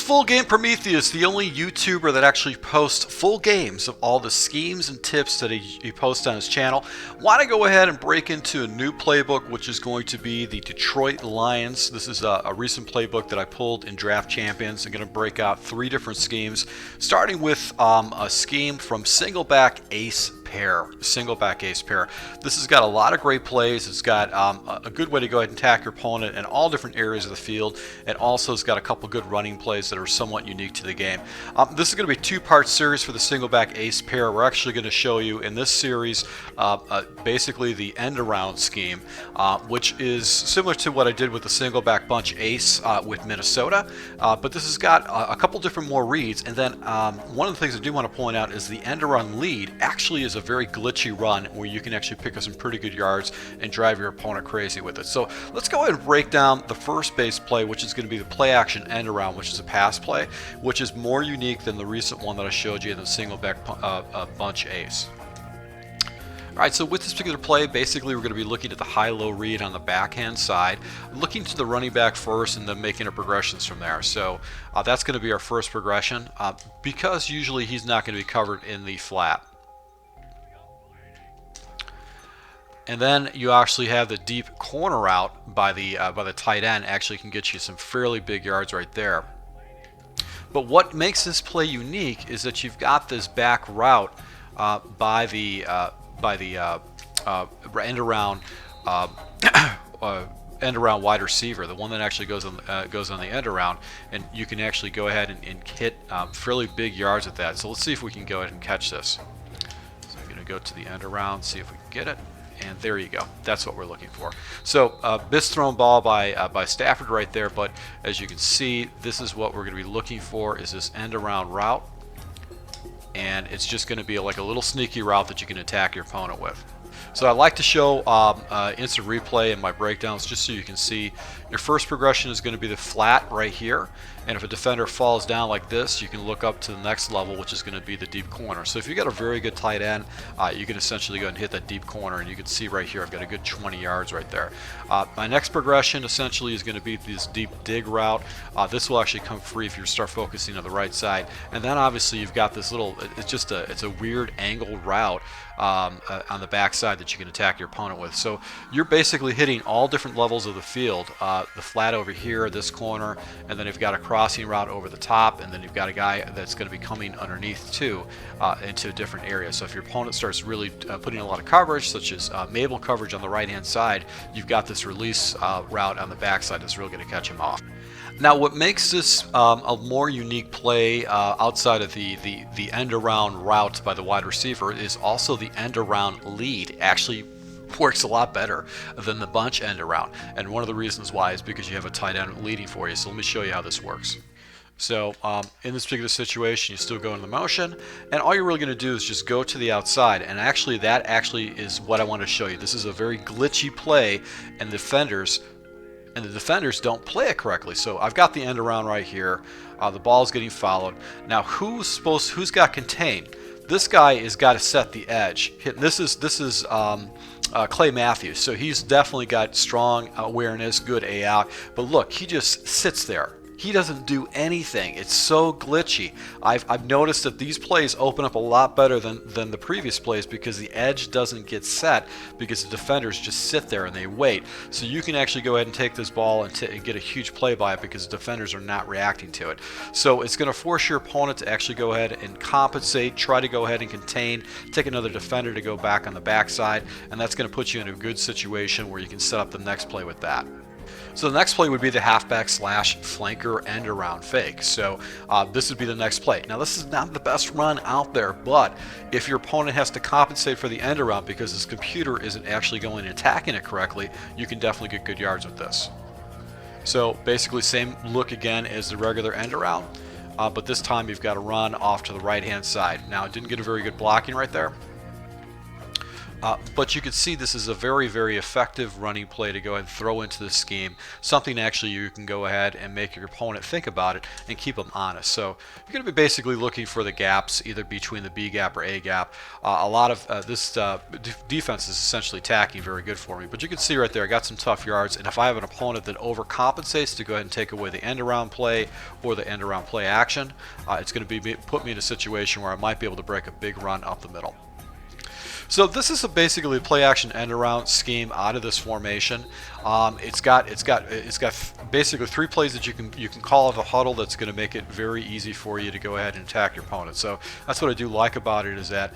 Full Game Prometheus, the only YouTuber that actually posts full games of all the schemes and tips that he posts on his channel. Want to go ahead and break into a new playbook, which is going to be the Detroit Lions. This is a recent playbook that I pulled in Draft Champions. I'm going to break out 3 different schemes, starting with a scheme from single back ace pair. Single back ace pair. This has got a lot of great plays. It's got a good way to go ahead and attack your opponent in all different areas of the field, and also it's got a couple good running plays that are somewhat unique to the game. This is going to be a 2-part series for the single back ace pair. We're actually going to show you in this series basically the end around scheme, which is similar to what I did with the single back bunch ace with Minnesota, but this has got a couple different more reads. And then one of the things I do want to point out is the end around lead actually is a very glitchy run where you can actually pick up some pretty good yards and drive your opponent crazy with it. So let's go ahead and break down the first base play, which is going to be the play action end around, which is a pass play, which is more unique than the recent one that I showed you in the single back bunch ace. Alright, so with this particular play, basically we're going to be looking at the high-low read on the backhand side, looking to the running back first and then making our progressions from there. So that's going to be our first progression, because usually he's not going to be covered in the flat. And then you actually have the deep corner route by the tight end. Actually can get you some fairly big yards right there. But what makes this play unique is that you've got this back route by the end around end around wide receiver, the one that actually goes on the end around, and you can actually go ahead and hit fairly big yards with that. So let's see if we can go ahead and catch this. So I'm going to go to the end around, see if we can get it. And there you go. That's what we're looking for. So best thrown ball by Stafford right there. But as you can see, this is what we're going to be looking for, is this end around route. And it's just going to be like a little sneaky route that you can attack your opponent with. So I like to show instant replay in my breakdowns just so you can see. Your first progression is going to be the flat right here, and if a defender falls down like this, you can look up to the next level, which is going to be the deep corner. So if you got a very good tight end, you can essentially go and hit that deep corner, and you can see right here I've got a good 20 yards right there. My next progression essentially is going to be this deep dig route. This will actually come free if you start focusing on the right side, and then obviously you've got this little, it's a weird angled route on the backside that you can attack your opponent with. So you're basically hitting all different levels of the field. The flat over here, this corner, and then you've got a crossing route over the top, and then you've got a guy that's going to be coming underneath too into a different area. So if your opponent starts really putting a lot of coverage, such as Mabel coverage on the right hand side, you've got this release route on the backside that's really going to catch him off. Now, what makes this a more unique play outside of the end around route by the wide receiver is also the end around lead actually works a lot better than the bunch end around. And one of the reasons why is because you have a tight end leading for you. So let me show you how this works. So in this particular situation, you still go into the motion, and all you're really going to do is just go to the outside. And actually, that actually is what I want to show you. This is a very glitchy play, and the defenders don't play it correctly. So I've got the end around right here. The ball's getting followed. Now who's got contained? This guy has got to set the edge. This is Clay Matthews, so he's definitely got strong awareness, good A out. But look, he just sits there. He doesn't do anything. It's so glitchy. I've noticed that these plays open up a lot better than the previous plays because the edge doesn't get set because the defenders just sit there and they wait. So you can actually go ahead and take this ball and get a huge play by it because the defenders are not reacting to it. So it's going to force your opponent to actually go ahead and compensate, try to go ahead and contain, take another defender to go back on the backside, and that's going to put you in a good situation where you can set up the next play with that. So the next play would be the halfback slash flanker end around fake. So this would be the next play. Now this is not the best run out there, but if your opponent has to compensate for the end around because his computer isn't actually going and attacking it correctly, you can definitely get good yards with this. So basically same look again as the regular end around, but this time you've got to run off to the right hand side. Now it didn't get a very good blocking right there. But you can see this is a very, very effective running play to go ahead and throw into the scheme. Something actually you can go ahead and make your opponent think about it and keep them honest. So you're going to be basically looking for the gaps, either between the B gap or A gap. A lot of this defense is essentially attacking very good for me. But you can see right there, I got some tough yards. And if I have an opponent that overcompensates to go ahead and take away the end around play or the end around play action, it's going to put me in a situation where I might be able to break a big run up the middle. So this is basically a play action end around scheme out of this formation. It's got basically 3 plays that you can call off a huddle that's going to make it very easy for you to go ahead and attack your opponent. So that's what I do like about it, is that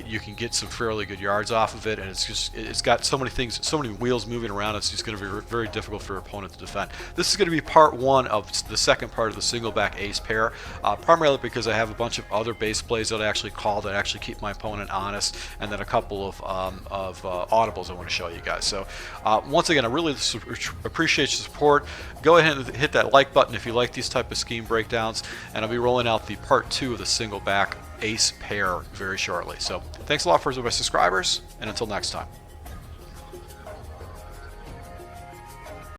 you can get some fairly good yards off of it, and it's got so many things, so many wheels moving around. It's just going to be very difficult for your opponent to defend. This is going to be part 1 of the second part of the single back ace pair, primarily because I have a bunch of other base plays that I actually call that actually keep my opponent honest, and then a couple of audibles I want to show you guys. So once again, I really appreciate your support. Go ahead and hit that like button if you like these type of scheme breakdowns, and I'll be rolling out the part 2 of the single back ace pair very shortly. So thanks a lot for my subscribers, and until next time.